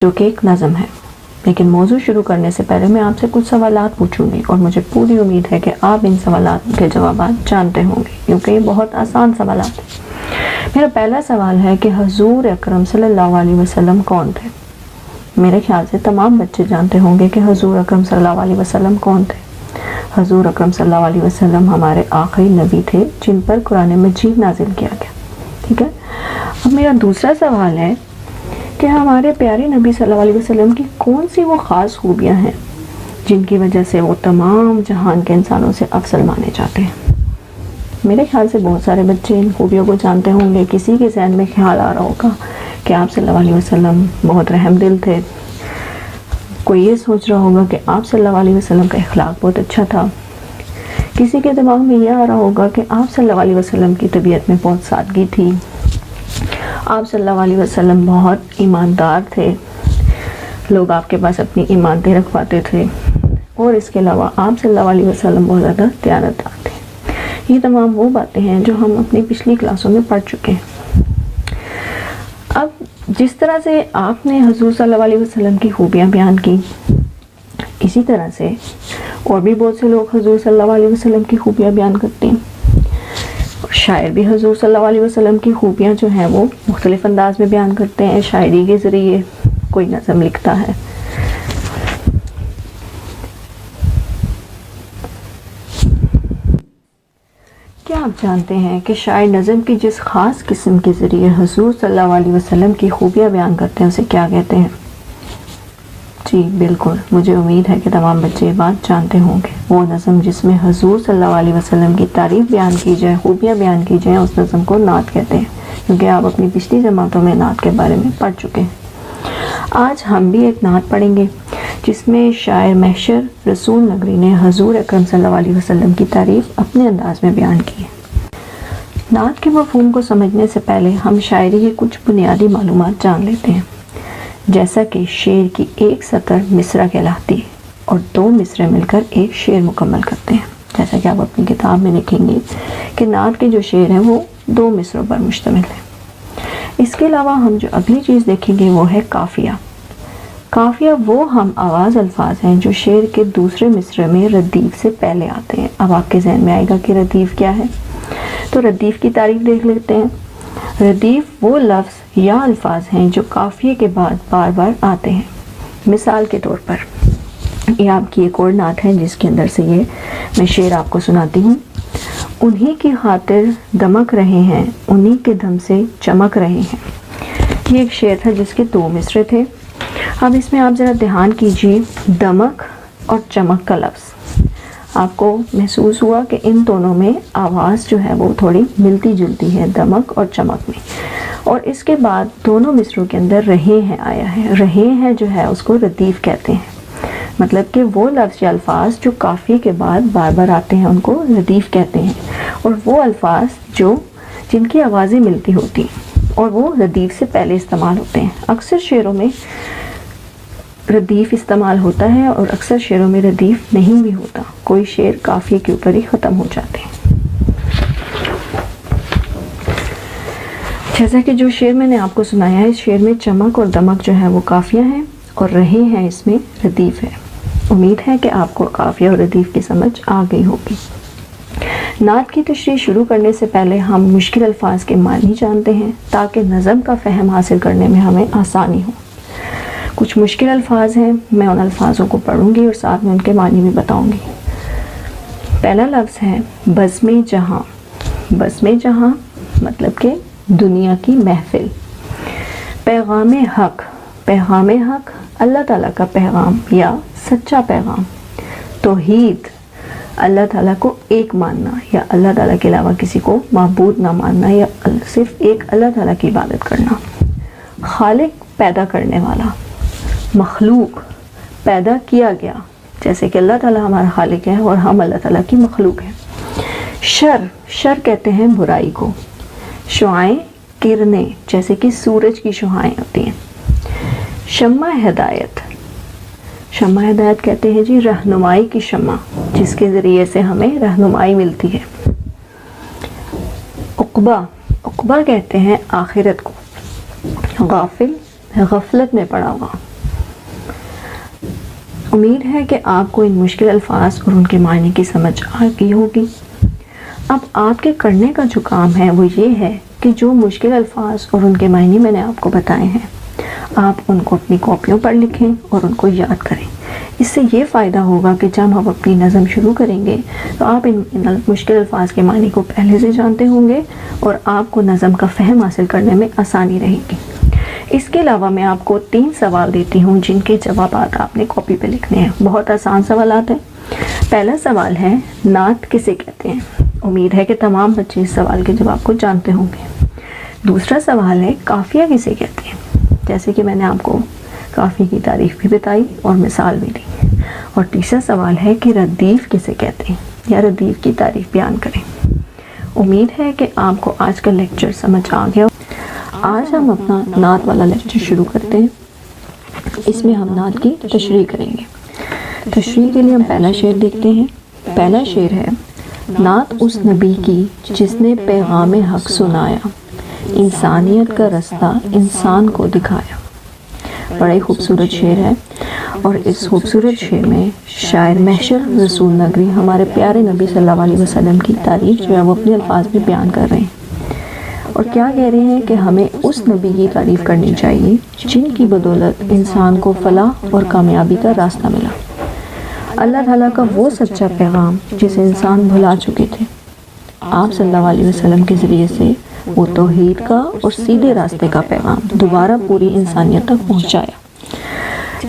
جو کہ ایک نظم ہے، لیکن موضوع شروع کرنے سے پہلے میں آپ سے کچھ سوالات پوچھوں گی اور مجھے پوری امید ہے کہ آپ ان سوالات کے جوابات جانتے ہوں گے، کیونکہ یہ بہت آسان سوالات ہیں۔ میرا پہلا سوال ہے کہ حضور اکرم صلی اللہ علیہ وسلم کون تھے؟ میرے خیال سے تمام بچے جانتے ہوں گے کہ حضور اکرم صلی اللہ علیہ وسلم کون تھے۔ حضور اکرم صلی اللہ علیہ وسلم ہمارے آخری نبی تھے جن پر قرآن مجید نازل کیا گیا، ٹھیک ہے۔ اب میرا دوسرا سوال ہے کہ ہمارے پیارے نبی صلی اللہ علیہ وسلم کی کون سی وہ خاص خوبیاں ہیں جن کی وجہ سے وہ تمام جہان کے انسانوں سے افضل مانے جاتے ہیں؟ میرے خیال سے بہت سارے بچے ان خوبیوں کو جانتے ہوں گے۔ کسی کے ذہن میں خیال آ رہا ہوگا کہ آپ صلی اللہ علیہ وسلم بہت رحم دل تھے، کوئی یہ سوچ رہا ہوگا کہ آپ صلی اللہ علیہ وسلم کا اخلاق بہت اچھا تھا، کسی کے دماغ میں یہ آ رہا ہوگا کہ آپ صلی اللہ علیہ وسلم کی طبیعت میں بہت سادگی تھی، آپ صلی اللہ علیہ وسلم بہت ایماندار تھے، لوگ آپ کے پاس اپنی ایمانتیں رکھواتے تھے، اور اس کے علاوہ آپ صلی اللہ علیہ وسلم بہت زیادہ دیانتدار تھے۔ یہ تمام وہ باتیں ہیں جو ہم اپنی پچھلی کلاسوں میں پڑھ چکے ہیں۔ اب جس طرح سے آپ نے حضور صلی اللہ علیہ وسلم کی خوبیاں بیان کی، اسی طرح سے اور بھی بہت سے لوگ حضور صلی اللہ علیہ وسلم کی خوبیاں بیان کرتے ہیں۔ شاعر بھی حضور صلی اللہ علیہ وسلم کی خوبیاں جو ہیں وہ مختلف انداز میں بیان کرتے ہیں، شاعری کے ذریعے کوئی نظم لکھتا ہے۔ کیا آپ جانتے ہیں کہ شاعر نظم کی جس خاص قسم کے ذریعے حضور صلی اللہ علیہ وسلم کی خوبیاں بیان کرتے ہیں اسے کیا کہتے ہیں؟ جی بالکل، مجھے امید ہے کہ تمام بچے یہ بات جانتے ہوں گے۔ وہ نظم جس میں حضور صلی اللہ علیہ وسلم کی تعریف بیان کی جائے، خوبیاں بیان کی جائیں، اس نظم کو نعت کہتے ہیں، کیونکہ آپ اپنی پچھلی جماعتوں میں نعت کے بارے میں پڑھ چکے ہیں۔ آج ہم بھی ایک نعت پڑھیں گے جس میں شاعر محشر رسول نگری نے حضور اکرم صلی اللہ علیہ وسلم کی تعریف اپنے انداز میں بیان کی ہے۔ نعت کے مفہوم کو سمجھنے سے پہلے ہم شاعری کی کچھ بنیادی معلومات جان لیتے ہیں، جیسا کہ شعر کی ایک سطر مصرع کہلاتی ہے اور دو مصرے مل کر ایک شعر مکمل کرتے ہیں، جیسا کہ آپ اپنی کتاب میں لکھیں گے کہ نعت کے جو شعر ہیں وہ دو مصروں پر مشتمل ہیں۔ اس کے علاوہ ہم جو اگلی چیز دیکھیں گے وہ ہے قافیہ۔ قافیہ وہ ہم آواز الفاظ ہیں جو شعر کے دوسرے مصرے میں ردیف سے پہلے آتے ہیں۔ اب آپ کے ذہن میں آئے گا کہ ردیف کیا ہے، تو ردیف کی تعریف دیکھ لیتے ہیں۔ ردیف وہ لفظ یا الفاظ ہیں جو قافیے کے بعد بار بار آتے ہیں۔ مثال کے طور پر یہ آپ کی ایک اور نعت ہے جس کے اندر سے یہ میں شعر آپ کو سناتی ہوں۔ انہی کی خاطر دمک رہے ہیں، انہی کے دم سے چمک رہے ہیں۔ یہ ایک شعر تھا جس کے دو مصرے تھے۔ اب اس میں آپ ذرا دھیان کیجئے، دمک اور چمک کا لفظ آپ کو محسوس ہوا کہ ان دونوں میں آواز جو ہے وہ تھوڑی ملتی جلتی ہے، دمک اور چمک میں، اور اس کے بعد دونوں مصروں کے اندر رہے ہیں آیا ہے۔ رہے ہیں جو ہے اس کو ردیف کہتے ہیں، مطلب کہ وہ لفظ یا الفاظ جو قافیے کے بعد بار بار آتے ہیں ان کو ردیف کہتے ہیں، اور وہ الفاظ جن کی آوازیں ملتی ہوتی ہیں اور وہ ردیف سے پہلے استعمال ہوتے ہیں۔ اکثر شعروں میں ردیف استعمال ہوتا ہے اور اکثر شعروں میں ردیف نہیں بھی ہوتا، کوئی شعر قافیے کے اوپر ہی ختم ہو جاتے ہیں۔ جیسا کہ جو شعر میں نے آپ کو سنایا ہے، اس شعر میں چمک اور دمک جو ہے وہ قافیہ ہیں اور رہے ہیں اس میں ردیف ہے۔ امید ہے کہ آپ کو قافیہ اور ردیف کی سمجھ آ گئی ہوگی۔ نعت کی تشریح شروع کرنے سے پہلے ہم مشکل الفاظ کے معنی جانتے ہیں تاکہ نظم کا فہم حاصل کرنے میں ہمیں آسانی ہو۔ کچھ مشکل الفاظ ہیں، میں ان الفاظوں کو پڑھوں گی اور ساتھ میں ان کے معنی بھی بتاؤں گی۔ پہلا لفظ ہے بزم جہاں۔ بزم جہاں مطلب کہ دنیا کی محفل۔ پیغام حق۔ پیغام حق اللہ تعالیٰ کا پیغام یا سچا پیغام۔ توحید اللہ تعالیٰ کو ایک ماننا یا اللہ تعالیٰ کے علاوہ کسی کو معبود نہ ماننا یا صرف ایک اللہ تعالیٰ کی عبادت کرنا۔ خالق پیدا کرنے والا۔ مخلوق پیدا کیا گیا، جیسے کہ اللہ تعالیٰ ہمارا خالق ہے اور ہم اللہ تعالیٰ کی مخلوق ہیں۔ شر کہتے ہیں برائی کو۔ شعائیں کرنیں، جیسے کہ سورج کی شعائیں ہوتی ہیں۔ شمع ہدایت۔ شمع ہدایت کہتے ہیں جی رہنمائی کی شمع، جس کے ذریعے سے ہمیں رہنمائی ملتی ہے۔ عقبہ۔ عقبہ کہتے ہیں آخرت کو۔ غافل غفلت میں پڑا ہوا، امید ہے کہ آپ کو ان مشکل الفاظ اور ان کے معنی کی سمجھ آ گئی ہوگی۔ اب آپ کے کرنے کا جو کام ہے وہ یہ ہے کہ جو مشکل الفاظ اور ان کے معنی میں نے آپ کو بتائے ہیں، آپ ان کو اپنی کاپیوں پر لکھیں اور ان کو یاد کریں۔ اس سے یہ فائدہ ہوگا کہ جب ہم اپنی نظم شروع کریں گے تو آپ ان مشکل الفاظ کے معنی کو پہلے سے جانتے ہوں گے اور آپ کو نظم کا فہم حاصل کرنے میں آسانی رہے گی۔ اس کے علاوہ میں آپ کو 3 سوال دیتی ہوں جن کے جوابات آپ نے کاپی پہ لکھنے ہیں۔ بہت آسان سوالات ہیں۔ پہلا سوال ہے نعت کسے کہتے ہیں؟ امید ہے کہ تمام بچے اس سوال کے جواب کو جانتے ہوں گے۔ دوسرا سوال ہے قافیہ کسے کہتے ہیں؟ جیسے کہ میں نے آپ کو قافیے کی تعریف بھی بتائی اور مثال بھی دی۔ اور تیسرا سوال ہے کہ ردیف کسے کہتے ہیں یا ردیف کی تعریف بیان کریں۔ امید ہے کہ آپ کو آج کا لیکچر سمجھ آ گیا۔ آج ہم اپنا نعت والا لیکچر شروع کرتے ہیں۔ اس میں ہم نعت کی تشریح کریں گے۔ تشریح کے لیے ہم پہلا شعر دیکھتے ہیں۔ پہلا شعر ہے نعت اس نبی کی جس نے پیغام حق سنایا، انسانیت کا رستہ انسان کو دکھایا۔ بڑا ہی خوبصورت شعر ہے، اور اس خوبصورت شعر میں شاعر محشر رسول نگری ہمارے پیارے نبی صلی اللہ علیہ وسلم کی تعریف جو ہے وہ اپنے الفاظ میں بیان کر رہے ہیں، اور کیا کہہ رہے ہیں کہ ہمیں اس نبی کی تعریف کرنی چاہیے جن کی بدولت انسان کو فلاح اور کامیابی کا راستہ ملا۔ اللہ تعالیٰ کا وہ سچا پیغام جسے انسان بھلا چکے تھے، آپ صلی اللہ علیہ وسلم کے ذریعے سے وہ توحید کا اور سیدھے راستے کا پیغام دوبارہ پوری انسانیت تک پہنچایا۔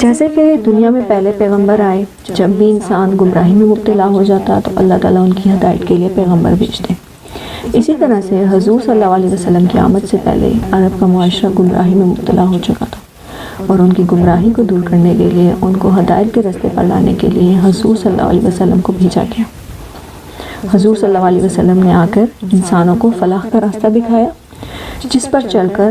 جیسے کہ دنیا میں پہلے پیغمبر آئے، جب بھی انسان گمراہی میں مبتلا ہو جاتا تو اللہ تعالیٰ ان کی ہدایت کے لیے پیغمبر بھیجتے۔ اسی طرح سے حضور صلی اللہ علیہ وسلم کی آمد سے پہلے عرب کا معاشرہ گمراہی میں مبتلا ہو چکا تھا، اور ان کی گمراہی کو دور کرنے کے لیے، ان کو ہدایت کے راستے پر لانے کے لیے حضور صلی اللہ علیہ وسلم کو بھیجا گیا۔ حضور صلی اللہ علیہ وسلم نے آ کر انسانوں کو فلاح کا راستہ دکھایا، جس پر چل کر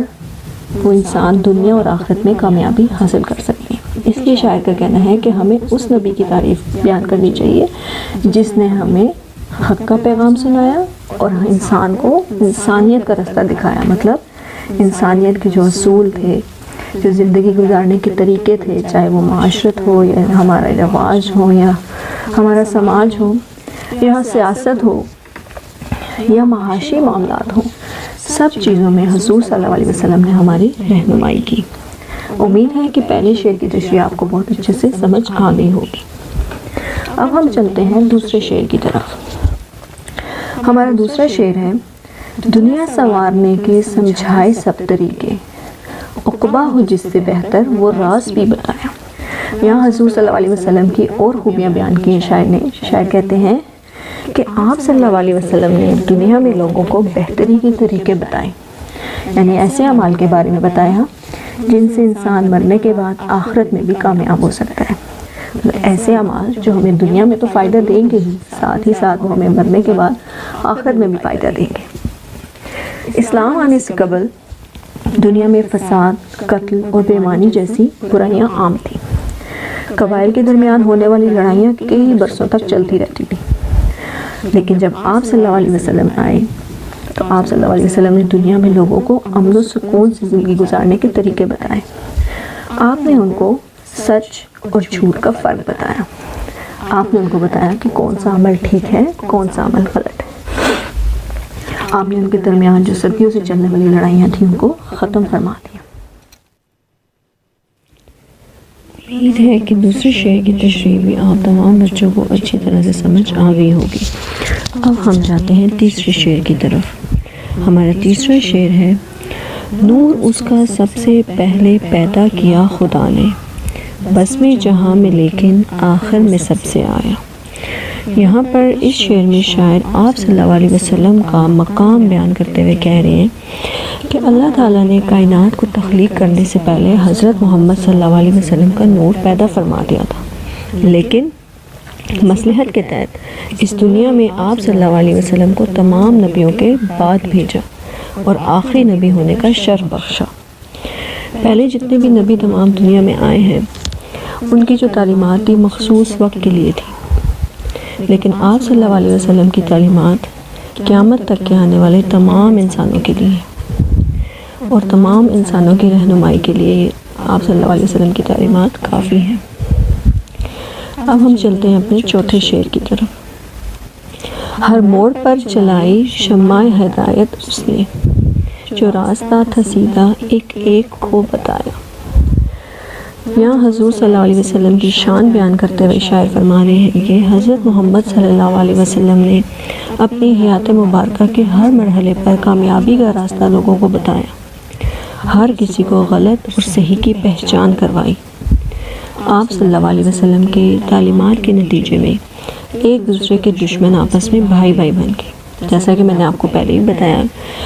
وہ انسان دنیا اور آخرت میں کامیابی حاصل کر سکتے ہیں۔ اس لیے شاعر کا کہنا ہے کہ ہمیں اس نبی کی تعریف بیان کرنی چاہیے جس نے ہمیں حق کا پیغام سنایا اور انسان کو انسانیت کا راستہ دکھایا۔ مطلب انسانیت کے جو اصول تھے، جو زندگی گزارنے کے طریقے تھے، چاہے وہ معاشرت ہو یا ہمارا رواج ہو یا ہمارا سماج ہو یا سیاست ہو یا معاشی معاملات ہوں، سب چیزوں میں حضور صلی اللہ علیہ وسلم نے ہماری رہنمائی کی۔ امید ہے کہ پہلے شعر کی تشریح آپ کو بہت اچھے سے سمجھ آ گئی ہوگی۔ اب ہم چلتے ہیں دوسرے شعر کی طرف۔ ہمارا دوسرا شعر ہے دنیا سنوارنے کے سمجھائے سب طریقے، عقبہ ہو جس سے بہتر وہ راز بھی بتایا۔ یہاں حضور صلی اللہ علیہ وسلم کی اور خوبیاں بیان کی ہیں شاعر نے۔ شاعر کہتے ہیں کہ آپ صلی اللہ علیہ وسلم نے دنیا میں لوگوں کو بہتری کے طریقے بتائے، یعنی ایسے اعمال کے بارے میں بتایا جن سے انسان مرنے کے بعد آخرت میں بھی کامیاب ہو سکتا ہے۔ ایسے اعمال جو ہمیں دنیا میں تو فائدہ دیں گے ہی، ساتھ ہی ساتھ وہ ہمیں مرنے کے بعد آخرت میں بھی فائدہ دیں گے۔ اسلام آنے سے قبل دنیا میں فساد، قتل اور بے ایمانی جیسی برائیاں عام تھیں۔ قبائل کے درمیان ہونے والی لڑائیاں کئی برسوں تک چلتی رہتی تھیں، لیکن جب آپ صلی اللہ علیہ وسلم آئے تو آپ صلی اللہ علیہ وسلم نے دنیا میں لوگوں کو امن و سکون سے زندگی گزارنے کے طریقے بتائے۔ آپ نے ان کو سچ اور جھوٹ کا فرق بتایا۔ آپ نے ان کو بتایا کہ کون سا عمل ٹھیک ہے، کون سا عمل غلط ہے۔ آپ نے ان کے درمیان جو صدیوں سے چلنے والی لڑائیاں تھیں ان کو ختم فرما دیا۔ امید ہے کہ دوسرے شعر کی تشریح بھی آپ تمام بچوں کو اچھی طرح سے سمجھ آ گئی ہوگی۔ اب ہم جاتے ہیں تیسرے شعر کی طرف۔ ہمارا تیسرا شعر ہے نور اس کا سب سے پہلے پیدا کیا خدا نے، بزم جہاں میں لیکن آخر میں سب سے آیا۔ یہاں پر اس شعر میں شاعر آپ صلی اللہ علیہ وسلم کا مقام بیان کرتے ہوئے کہہ رہے ہیں کہ اللہ تعالیٰ نے کائنات کو تخلیق کرنے سے پہلے حضرت محمد صلی اللہ علیہ وسلم کا نور پیدا فرما دیا تھا، لیکن مصلحت کے تحت اس دنیا میں آپ صلی اللہ علیہ وسلم کو تمام نبیوں کے بعد بھیجا اور آخری نبی ہونے کا شرف بخشا۔ پہلے جتنے بھی نبی تمام دنیا میں آئے ہیں ان کی جو تعلیمات تھی مخصوص وقت کے لیے تھی، لیکن آپ صلی اللہ علیہ وسلم کی تعلیمات قیامت تک کے آنے والے تمام انسانوں کے لیے اور تمام انسانوں کی رہنمائی کے لیے آپ صلی اللہ علیہ وسلم کی تعلیمات کافی ہیں۔ اب ہم چلتے ہیں اپنے چوتھے شعر کی طرف۔ ہر موڑ پر چلائی شمع ہدایت اس نے، جو راستہ تھا سیدھا ایک ایک کو بتایا۔ یہاں حضور صلی اللہ علیہ وسلم کی شان بیان کرتے ہوئے شاعر فرما رہے ہیں کہ حضرت محمد صلی اللہ علیہ وسلم نے اپنی حیات مبارکہ کے ہر مرحلے پر کامیابی کا راستہ لوگوں کو بتایا، ہر کسی کو غلط اور صحیح کی پہچان کروائی۔ آپ صلی اللہ علیہ وسلم کے تعلیمات کے نتیجے میں ایک دوسرے کے دشمن آپس میں بھائی بھائی بن گئے۔ جیسا کہ میں نے آپ کو پہلے ہی بتایا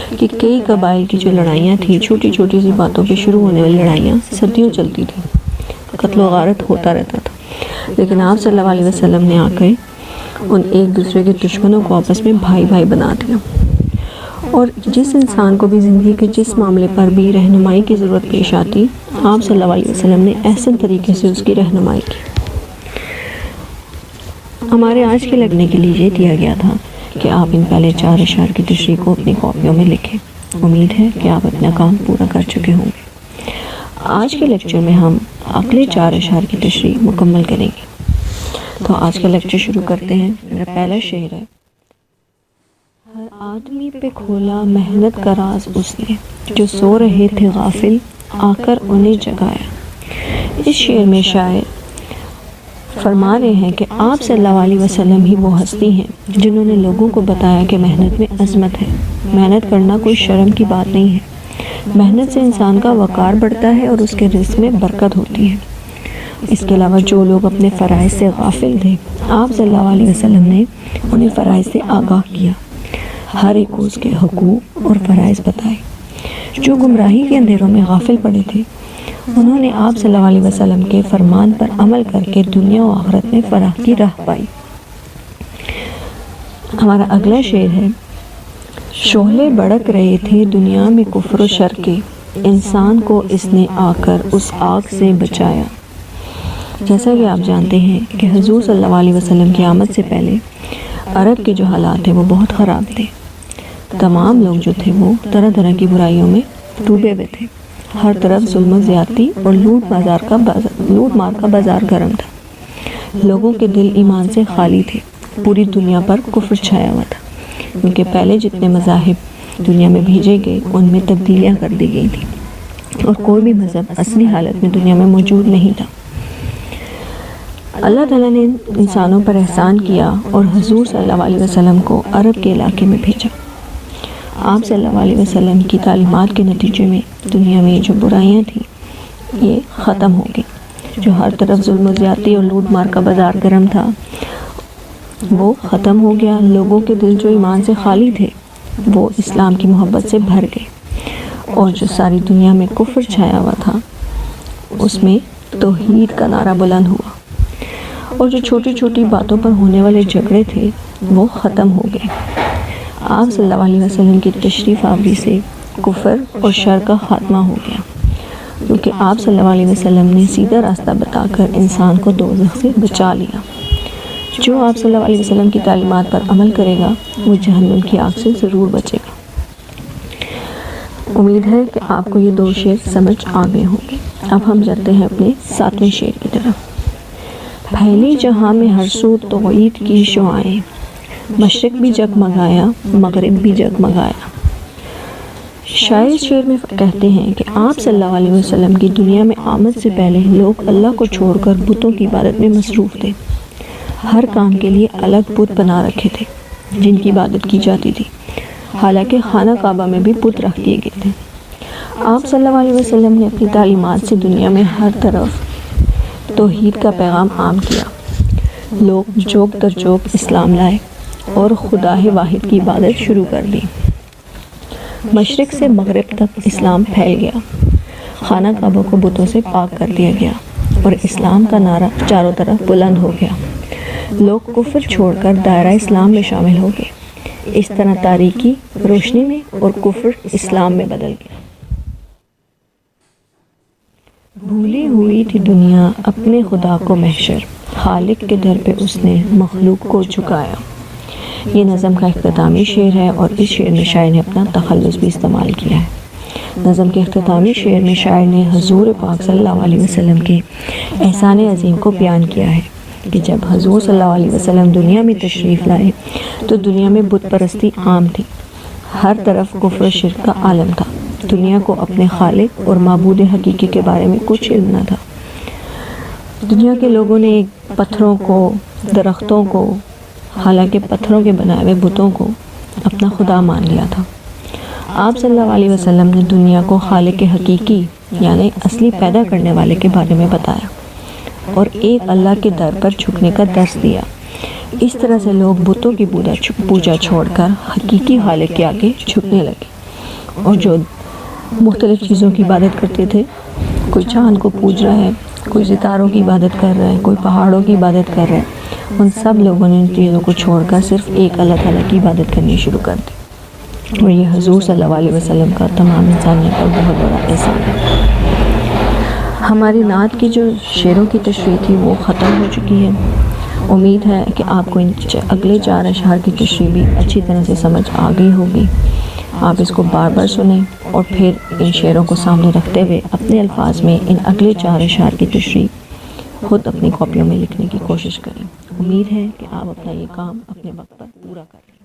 کہ کئی قبائل کی جو لڑائیاں تھیں، چھوٹی چھوٹی سی باتوں پہ شروع ہونے والی لڑائیاں صدیوں چلتی تھیں، قتل و غارت ہوتا رہتا تھا، لیکن آپ صلی اللہ علیہ وسلم نے آ کے ان ایک دوسرے کے دشمنوں کو آپس میں بھائی بھائی بنا دیا۔ اور جس انسان کو بھی زندگی کے جس معاملے پر بھی رہنمائی کی ضرورت پیش آتی، آپ صلی اللہ علیہ وسلم نے احسن طریقے سے اس کی رہنمائی کی۔ ہمارے آج کے لگنے کے لیے یہ دیا گیا تھا کہ آپ ان پہلے 4 اشعار کی تشریح کو اپنی کاپیوں میں لکھیں۔ امید ہے کہ آپ اپنا کام پورا کر چکے ہوں گے۔ آج کے لیکچر میں ہم اگلے 4 اشعار کی تشریح مکمل کریں گے۔ تو آج کا لیکچر شروع کرتے ہیں۔ میرا پہلا شعر ہے، ہر آدمی پہ کھولا محنت کا راز اس نے، جو سو رہے تھے غافل آ کر انہیں جگایا۔ اس شعر میں شاعر فرما رہے ہیں کہ آپ صلی اللہ علیہ وسلم ہی وہ ہستی ہیں جنہوں نے لوگوں کو بتایا کہ محنت میں عظمت ہے، محنت کرنا کوئی شرم کی بات نہیں ہے، محنت سے انسان کا وقار بڑھتا ہے اور اس کے رزق میں برکت ہوتی ہے۔ اس کے علاوہ جو لوگ اپنے فرائض سے غافل تھے، آپ صلی اللہ علیہ وسلم نے انہیں فرائض سے آگاہ کیا، ہر ایک کو اس کے حقوق اور فرائض بتائے۔ جو گمراہی کے اندھیروں میں غافل پڑے تھے، انہوں نے آپ صلی اللہ علیہ وسلم کے فرمان پر عمل کر کے دنیا و آخرت میں فلاح کی راہ پائی۔ ہمارا اگلا شعر ہے، شعلے بڑک رہے تھے دنیا میں کفر و شر کے، انسان کو اس نے آ کر اس آگ سے بچایا۔ جیسا کہ آپ جانتے ہیں کہ حضور صلی اللہ علیہ وسلم کی آمد سے پہلے عرب کے جو حالات تھے وہ بہت خراب تھے۔ تمام لوگ جو تھے وہ طرح طرح کی برائیوں میں ڈوبے ہوئے تھے، ہر طرف ظلم و زیادتی اور لوٹ مار کا بازار گرم تھا۔ لوگوں کے دل ایمان سے خالی تھے، پوری دنیا پر کفر چھایا ہوا تھا، کیونکہ پہلے جتنے مذاہب دنیا میں بھیجے گئے ان میں تبدیلیاں کر دی گئی تھیں اور کوئی بھی مذہب اصلی حالت میں دنیا میں موجود نہیں تھا۔ اللہ تعالیٰ نے انسانوں پر احسان کیا اور حضور صلی اللہ علیہ وسلم کو عرب کے علاقے میں بھیجا۔ آپ صلی اللہ علیہ وسلم کی تعلیمات کے نتیجے میں دنیا میں جو برائیاں تھیں یہ ختم ہو گئی، جو ہر طرف ظلم و زیادتی اور لوٹ مار کا بازار گرم تھا وہ ختم ہو گیا۔ لوگوں کے دل جو ایمان سے خالی تھے وہ اسلام کی محبت سے بھر گئے، اور جو ساری دنیا میں کفر چھایا ہوا تھا اس میں توحید کا نعرہ بلند ہوا، اور جو چھوٹی چھوٹی باتوں پر ہونے والے جھگڑے تھے وہ ختم ہو گئے۔ آپ صلی اللہ علیہ وسلم کی تشریف آوری سے کفر اور شر کا خاتمہ ہو گیا، کیونکہ آپ صلی اللہ علیہ وسلم نے سیدھا راستہ بتا کر انسان کو دوزخ سے بچا لیا۔ جو آپ صلی اللہ علیہ وسلم کی تعلیمات پر عمل کرے گا وہ جہنم کی آگ سے ضرور بچے گا۔ امید ہے کہ آپ کو یہ 2 شعر سمجھ آ گئے ہوں گے۔ اب ہم جاتے ہیں اپنے 7ویں شعر کی طرف۔ پھیلی جہاں میں ہر سو توحید کی شعائیں، مشرق بھی جگمگایا مغرب بھی جگمگایا۔ شاعر شعر میں کہتے ہیں کہ آپ صلی اللہ علیہ وسلم کی دنیا میں آمد سے پہلے لوگ اللہ کو چھوڑ کر بتوں کی عبادت میں مصروف تھے، ہر کام کے لیے الگ بت بنا رکھے تھے جن کی عبادت کی جاتی تھی، حالانکہ خانہ کعبہ میں بھی بت رکھ دیے گئے تھے۔ آپ صلی اللہ علیہ وسلم نے اپنی تعلیمات سے دنیا میں ہر طرف توحید کا پیغام عام کیا، لوگ جوک در جوک اسلام لائے اور خدا واحد کی عبادت شروع کر دی۔ مشرق سے مغرب تک اسلام پھیل گیا، خانہ کعبہ کو بتوں سے پاک کر دیا گیا اور اسلام کا نعرہ چاروں طرف بلند ہو گیا۔ لوگ کفر چھوڑ کر دائرہ اسلام میں شامل ہو گئے۔ اس طرح تاریکی روشنی میں اور کفر اسلام میں بدل گیا۔ بھولی ہوئی تھی دنیا اپنے خدا کو محشر، خالق کے در پہ اس نے مخلوق کو جھکایا۔ یہ نظم کا اختتامی شعر ہے اور اس شعر میں شاعر نے اپنا تخلص بھی استعمال کیا ہے۔ نظم کے اختتامی شعر میں شاعر نے حضور پاک صلی اللہ علیہ وسلم کے احسان عظیم کو بیان کیا ہے کہ جب حضور صلی اللہ علیہ وسلم دنیا میں تشریف لائے تو دنیا میں بت پرستی عام تھی، ہر طرف کفر و شرک کا عالم تھا، دنیا کو اپنے خالق اور معبود حقیقی کے بارے میں کچھ علم نہ تھا۔ دنیا کے لوگوں نے پتھروں کو، درختوں کو، حالانکہ پتھروں کے بنائے ہوئے بتوں کو اپنا خدا مان لیا تھا۔ آپ صلی اللہ علیہ وسلم نے دنیا کو خالق حقیقی یعنی اصلی پیدا کرنے والے کے بارے میں بتایا اور ایک اللہ کے در پر جھکنے کا درس دیا۔ اس طرح سے لوگ بتوں کی پوجا چھوڑ کر حقیقی خالق کے آگے جھکنے لگے، اور جو مختلف چیزوں کی عبادت کرتے تھے، کوئی چاند کو پوج رہا ہے، کوئی ستاروں کی عبادت کر رہا ہے، کوئی پہاڑوں کی عبادت کر رہا ہے، ان سب لوگوں نے ان چیزوں کو چھوڑ کر صرف ایک اللہ تعالیٰ کی عبادت کرنی شروع کر دی، اور یہ حضور صلی اللہ علیہ وسلم کا تمام انسانیت پر بہت بڑا احسان ہے۔ ہماری نعت کی جو شعروں کی تشریح تھی وہ ختم ہو چکی ہے۔ امید ہے کہ آپ کو ان اگلے 4 اشعار کی تشریح بھی اچھی طرح سے سمجھ آ گئی ہوگی۔ آپ اس کو بار بار سنیں اور پھر ان شعروں کو سامنے رکھتے ہوئے اپنے الفاظ میں ان اگلے 4 اشعار کی تشریح خود اپنی کاپیوں میں لکھنے کی کوشش کریں۔ امید ہے کہ آپ اپنا یہ کام اپنے وقت پر پورا کریں۔